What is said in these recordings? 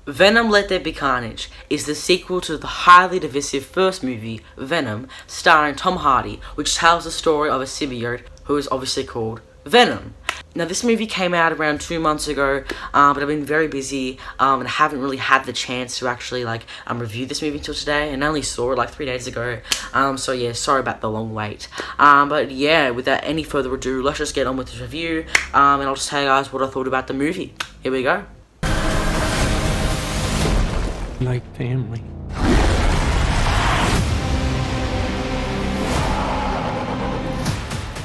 Venom There Be Carnage is the sequel to the highly divisive first movie, Venom, starring Tom Hardy, which tells the story of a symbiote who is obviously called Venom. Now, this movie came out around 2 months ago, but I've been very busy, and I haven't really had the chance to actually, review this movie until today, and I only saw it, 3 days ago, so yeah, sorry about the long wait. But yeah, without any further ado, let's just get on with this review, and I'll just tell you guys what I thought about the movie. Here we go. Like family.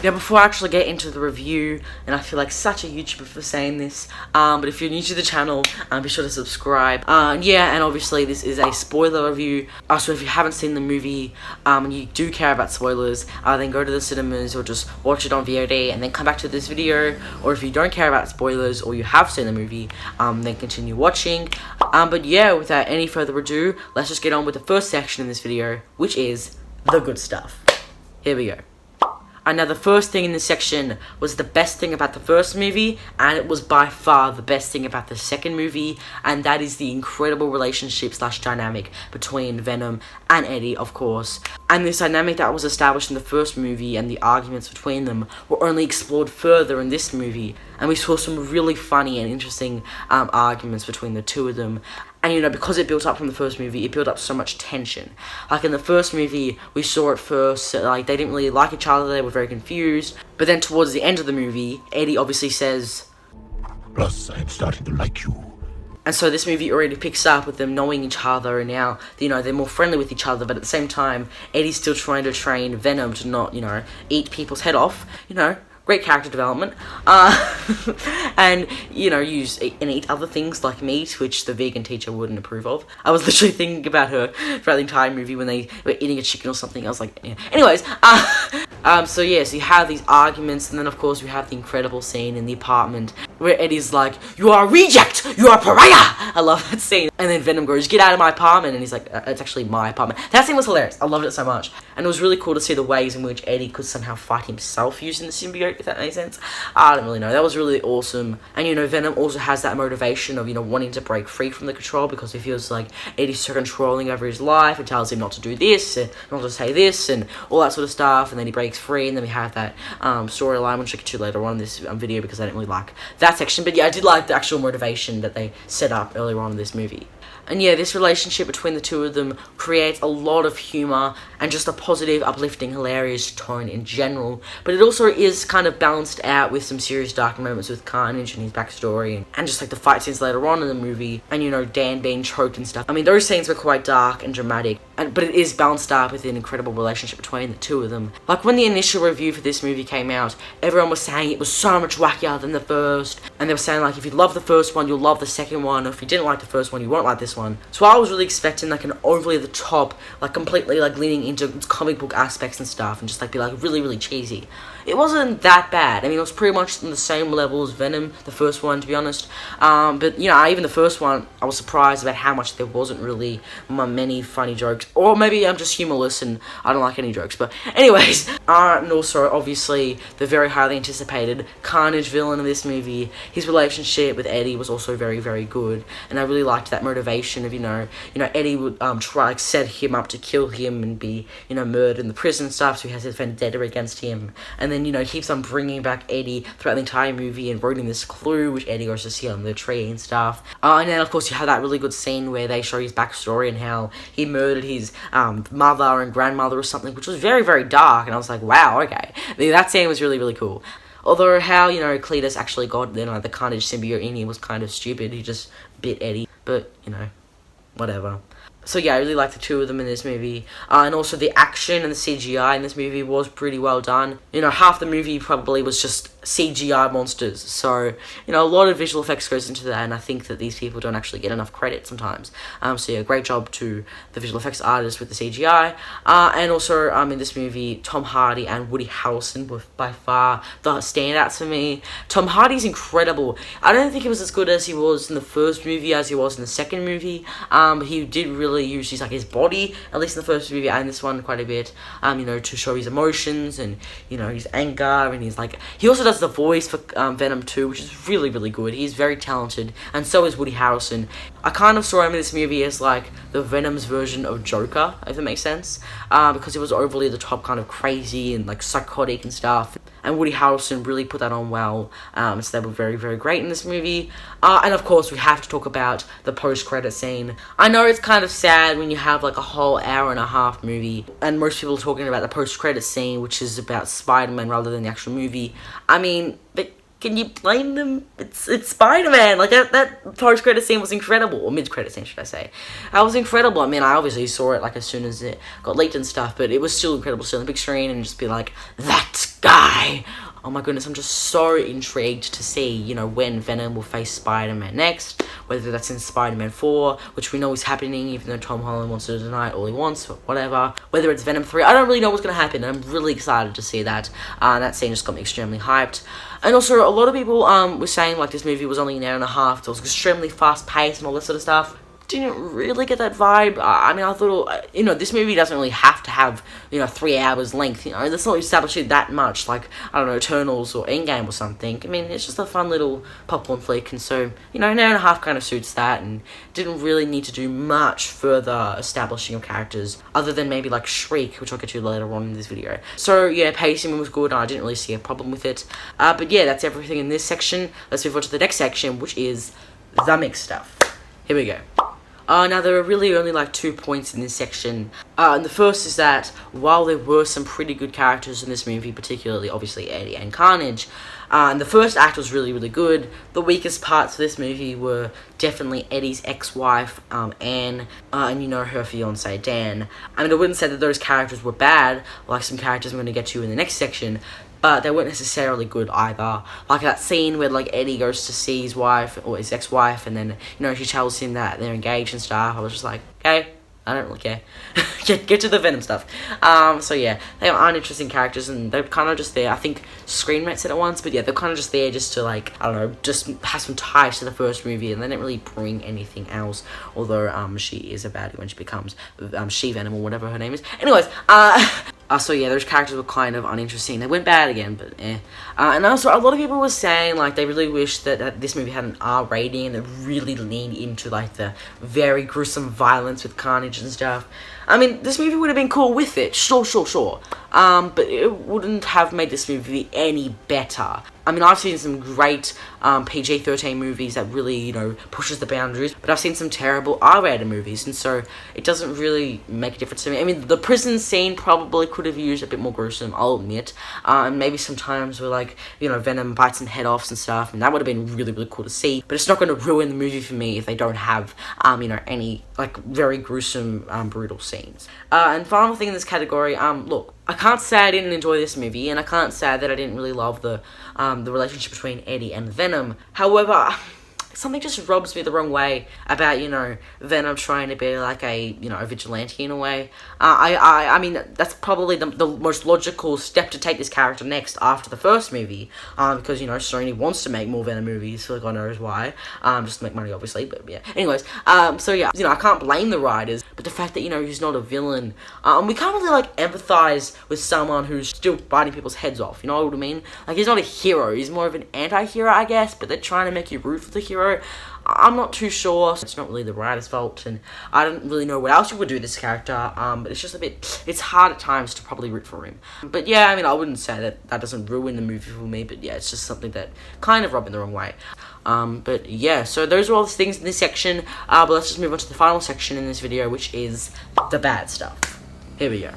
Now, before I actually get into the review, and I feel like such a YouTuber for saying this, but if you're new to the channel, be sure to subscribe. Yeah, and obviously this is a spoiler review, so if you haven't seen the movie, and you do care about spoilers, then go to the cinemas or just watch it on VOD and then come back to this video, or if you don't care about spoilers or you have seen the movie, then continue watching. But yeah, without any further ado, let's just get on with the first section in this video, which is the good stuff. Here we go. Now, the first thing in this section was the best thing about the first movie, and it was by far the best thing about the second movie, and that is the incredible relationship / dynamic between Venom and Eddie, of course. And this dynamic that was established in the first movie and the arguments between them were only explored further in this movie, and we saw some really funny and interesting arguments between the two of them. And, because it built up from the first movie, it built up so much tension. In the first movie, we saw at first, they didn't really like each other, they were very confused. But then towards the end of the movie, Eddie obviously says, Plus, I'm starting to like you. And so this movie already picks up with them knowing each other, and now, they're more friendly with each other, but at the same time, Eddie's still trying to train Venom to not, eat people's head off, Great character development, and, use and eat other things like meat, which the vegan teacher wouldn't approve of. I was literally thinking about her throughout the entire movie when they were eating a chicken or something. I was like, yeah. Anyways, so yeah, so you have these arguments, and then of course we have the incredible scene in the apartment where Eddie's like, "You are a reject! You are a pariah!" I love that scene. And then Venom goes, "Get out of my apartment," and he's like, "It's actually my apartment." That scene was hilarious. I loved it so much. And it was really cool to see the ways in which Eddie could somehow fight himself using the symbiote, if that makes sense. I don't really know. That was really awesome. And, Venom also has that motivation of, wanting to break free from the control, because he feels like Eddie's so controlling over his life and tells him not to do this and not to say this and all that sort of stuff. And then he breaks free, and then we have that storyline, which I get to later on in this video, because I didn't really like that section. But yeah, I did like the actual motivation that they set up earlier on in this movie. And yeah, this relationship between the two of them creates a lot of humour and just a positive, uplifting, hilarious tone in general. But it also is kind of balanced out with some serious dark moments with Carnage and his backstory, and just the fight scenes later on in the movie, and Dan being choked and stuff. I mean, those scenes were quite dark and dramatic, but it is balanced out with an incredible relationship between the two of them. When the initial review for this movie came out, everyone was saying it was so much wackier than the first, and they were saying if you love the first one, you'll love the second one, or if you didn't like the first one, you won't like this one. So I was really expecting an overly the top, completely leaning into comic book aspects and stuff, and just be really, really cheesy. It wasn't that bad. I mean, it was pretty much on the same level as Venom, the first one, to be honest. But, even the first one, I was surprised about how much there wasn't really many funny jokes. Or maybe I'm just humorless and I don't like any jokes. But anyways, and also, obviously, the very highly anticipated Carnage villain in this movie, his relationship with Eddie was also very, very good. And I really liked that motivation of, Eddie would try set him up to kill him and be, murdered in the prison and stuff, so he has his vendetta against him. And then, keeps on bringing back Eddie throughout the entire movie and writing this clue, which Eddie goes to see on the tree and stuff. And then, of course, you have that really good scene where they show his backstory and how he murdered his mother and grandmother or something, which was very, very dark. And I was like, wow, okay. That scene was really, really cool. Although how, Cletus actually got, the Carnage symbiote in him was kind of stupid. He just bit Eddie. But, whatever. So yeah, I really like the two of them in this movie. And also the action and the CGI in this movie was pretty well done. Half the movie probably was just CGI monsters. So, a lot of visual effects goes into that, and I think that these people don't actually get enough credit sometimes. So yeah, great job to the visual effects artists with the CGI. And also, in this movie, Tom Hardy and Woody Harrelson were by far the standouts for me. Tom Hardy's incredible. I don't think he was as good as he was in the first movie as he was in the second movie. He did really use his body, at least in the first movie and this one, quite a bit, to show his emotions and, his anger, and he also does does the voice for Venom too, which is really, really good. He's very talented, and so is Woody Harrelson. I kind of saw him in this movie as like the Venom's version of Joker, if that makes sense, because it was overly the top, kind of crazy and like psychotic and stuff. And Woody Harrelson really put that on well, so they were very, very great in this movie. And of course, we have to talk about the post-credit scene. I know it's kind of sad when you have like a whole hour and a half movie, and most people are talking about the post-credit scene, which is about Spider-Man rather than the actual movie. I mean, but can you blame them? It's Spider-Man. Like, that post-credit scene was incredible, or mid-credit scene, should I say. That was incredible. I mean, I obviously saw it, like, as soon as it got leaked and stuff, but it was still incredible, still on the big screen, and just be like, that guy! Oh my goodness, I'm just so intrigued to see, you know, when Venom will face Spider-Man next, whether that's in Spider-Man 4, which we know is happening, even though Tom Holland wants to deny it all he wants, but whatever. Whether it's Venom 3, I don't really know what's going to happen, and I'm really excited to see that. That scene just got me extremely hyped. And also, a lot of people were saying, like, this movie was only an hour and a half, so it was extremely fast-paced and all this sort of stuff. Didn't really get that vibe. I mean, I thought, you know, this movie doesn't really have to have, you know, 3 hours length, you know, that's not establishing that much, like, I don't know, Eternals or Endgame or something. I mean, it's just a fun little popcorn flick, and so, you know, an hour and a half kind of suits that, and didn't really need to do much further establishing of characters, other than maybe, like, Shriek, which I'll get to later on in this video. So, yeah, pacing was good, and I didn't really see a problem with it. But yeah, that's everything in this section. Let's move on to the next section, which is the mixed stuff. Here we go. Now, there are really only like 2 points in this section. And the first is that while there were some pretty good characters in this movie, particularly obviously Eddie and Carnage, and the first act was really, really good, the weakest parts of this movie were definitely Eddie's ex-wife, Anne, and you know, her fiance, Dan. I mean, I wouldn't say that those characters were bad, like some characters I'm going to get to in the next section, but they weren't necessarily good either. Like that scene where like Eddie goes to see his wife, or his ex-wife, and then, you know, she tells him that they're engaged and stuff. I was just like, okay, I don't really care. get to the Venom stuff. So yeah, they are uninteresting characters, and they're kind of just there. I think Screenmate said it once, but yeah, they're kind of just there just to, like, I don't know, just have some ties to the first movie, and they didn't really bring anything else, although she is a baddie when she becomes She-Venom, or whatever her name is. Anyways, so yeah, those characters were kind of uninteresting. They went bad again, but eh. And also, a lot of people were saying, like, they really wish that this movie had an R rating, and it really leaned into, like, the very gruesome violence with Carnage and stuff. I mean, this movie would have been cool with it, sure. But it wouldn't have made this movie any better. I mean, I've seen some great PG-13 movies that really, you know, pushes the boundaries, but I've seen some terrible R-rated movies, and so it doesn't really make a difference to me. I mean, the prison scene probably could have used a bit more gruesome, I'll admit, and maybe sometimes where, like, you know, Venom bites some head offs and stuff, and that would have been really, really cool to see, but it's not going to ruin the movie for me if they don't have, you know, any, like, very gruesome, brutal scenes. And final thing in this category, look, I can't say I didn't enjoy this movie, and I can't say that I didn't really love the relationship between Eddie and Venom. However, something just rubs me the wrong way about, you know, Venom trying to be like a, you know, a vigilante in a way. I mean, that's probably the most logical step to take this character next after the first movie, because, you know, Sony wants to make more Venom movies, for God knows why, just to make money, obviously, but yeah. Anyways, so yeah, you know, I can't blame the writers, but the fact that, you know, he's not a villain, we can't really, like, empathize with someone who's still biting people's heads off, you know what I mean? Like, he's not a hero, he's more of an anti-hero, I guess, but they're trying to make you root for the hero. I'm not too sure. It's not really the writer's fault, and I don't really know what else you would do with this character, but it's just a bit, it's hard at times to probably root for him. But yeah, I mean, I wouldn't say that doesn't ruin the movie for me, but yeah, it's just something that kind of rubbed me the wrong way. But yeah, so those are all the things in this section, but let's just move on to the final section in this video, which is the bad stuff. Here we go.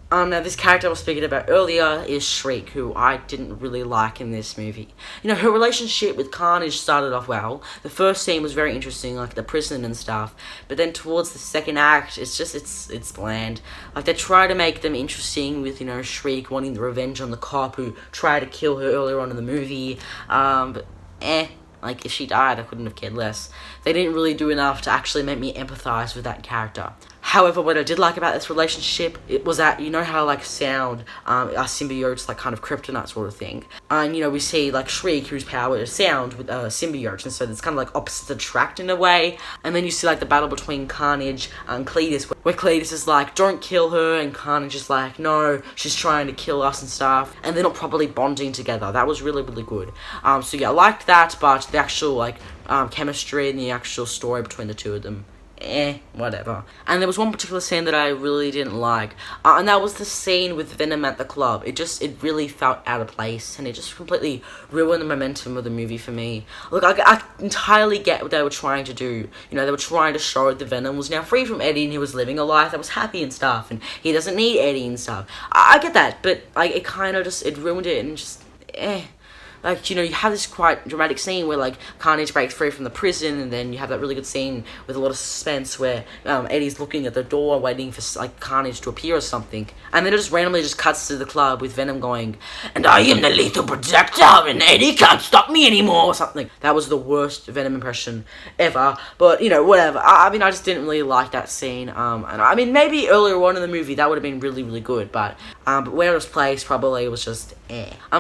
Now this character I was speaking about earlier is Shriek, who I didn't really like in this movie. You know, her relationship with Carnage started off well. The first scene was very interesting, like the prison and stuff, but then towards the second act, it's just, it's bland. Like, they try to make them interesting with, you know, Shriek wanting the revenge on the cop who tried to kill her earlier on in the movie, but like, if she died, I couldn't have cared less. They didn't really do enough to actually make me empathize with that character. However, what I did like about this relationship, it was that, you know how, like, sound are symbiotes, like, kind of kryptonite sort of thing. And, you know, we see, like, Shriek, whose power is sound, with symbiotes, and so it's kind of, like, opposites attract in a way. And then you see, like, the battle between Carnage and Cletus, where Cletus is like, don't kill her, and Carnage is like, no, she's trying to kill us and stuff. And they're not properly bonding together. That was really, really good. So, yeah, I liked that, but the actual, like, chemistry and the actual story between the two of them, whatever. And there was one particular scene that I really didn't like, and that was the scene with Venom at the club. It really felt out of place, and it just completely ruined the momentum of the movie for me. Look, I entirely get what they were trying to do. You know, they were trying to show that Venom was now free from Eddie, and he was living a life that was happy and stuff, and he doesn't need Eddie and stuff. I get that, but, like, it kind of just, it ruined it, and just, Like, you know, you have this quite dramatic scene where, like, Carnage breaks free from the prison, and then you have that really good scene with a lot of suspense where Eddie's looking at the door waiting for, like, Carnage to appear or something. And then it just randomly just cuts to the club with Venom going, and I am the lethal protector, and Eddie can't stop me anymore, or something. That was the worst Venom impression ever, but, you know, whatever. I mean, I just didn't really like that scene, and I mean, maybe earlier on in the movie that would have been really, really good, but where it was placed probably was just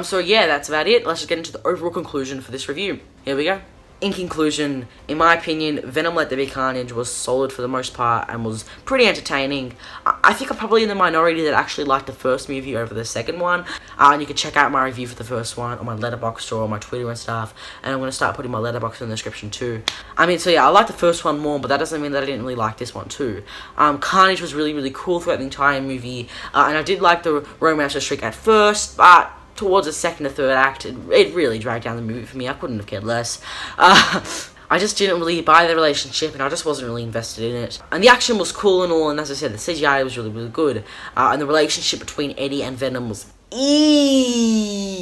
so yeah, that's about it. Let's just get into the overall conclusion for this review. Here we go. In conclusion, in my opinion, Venom There Be Carnage was solid for the most part and was pretty entertaining. I think I'm probably in the minority that actually liked the first movie over the second one. And you can check out my review for the first one on my Letterboxd or on my Twitter and stuff. And I'm going to start putting my Letterboxd in the description too. I mean, so yeah, I like the first one more, but that doesn't mean that I didn't really like this one too. Carnage was really, really cool throughout the entire movie. And I did like the romance with Shriek at first, but towards the second or third act, it really dragged down the movie for me. I couldn't have cared less. I just didn't really buy the relationship, and I just wasn't really invested in it. And the action was cool and all, and as I said, the CGI was really, really good. And the relationship between Eddie and Venom was easily,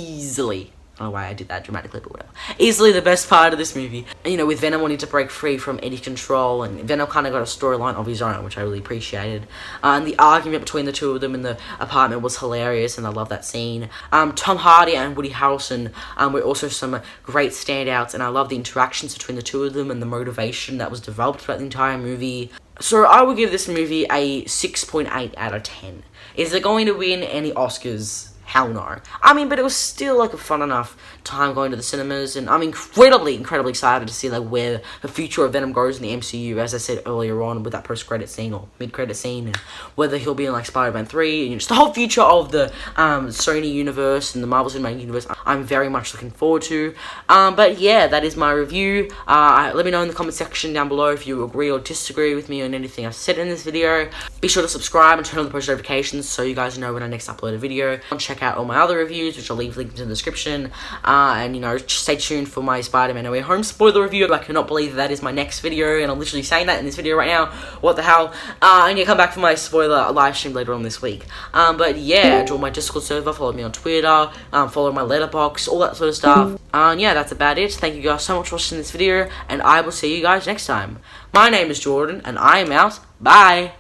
I don't know why I did that dramatically, but whatever, easily the best part of this movie. And, you know, with Venom wanting to break free from Eddie's control, and Venom kind of got a storyline of his own, which I really appreciated. And the argument between the two of them in the apartment was hilarious, and I love that scene. Tom Hardy and Woody Harrelson were also some great standouts, and I love the interactions between the two of them and the motivation that was developed throughout the entire movie. So I would give this movie a 6.8 out of 10. Is it going to win any Oscars? Hell no. I mean, but it was still, like, a fun enough time going to the cinemas, and I'm incredibly excited to see, like, where the future of Venom goes in the MCU, as I said earlier on, with that post-credit scene, or mid-credit scene, and whether he'll be in, like, Spider-Man 3, and just the whole future of the Sony universe and the Marvel Cinematic Universe, I'm very much looking forward to. But yeah, that is my review. Let me know in the comment section down below if you agree or disagree with me on anything I've said in this video. Be sure to subscribe and turn on the post notifications so you guys know when I next upload a video. Check out all my other reviews, which I'll leave linked in the description, and, you know, stay tuned for my Spider-Man No Way Home spoiler review. I cannot believe that is my next video, and I'm literally saying that in this video right now. What the hell? And you come back for my spoiler live stream later on this week. But yeah, join my Discord server, follow me on Twitter, follow my Letterboxd, all that sort of stuff. And yeah, that's about it. Thank you guys so much for watching this video, and I will see you guys next time. My name is Jordan, and I am out. Bye!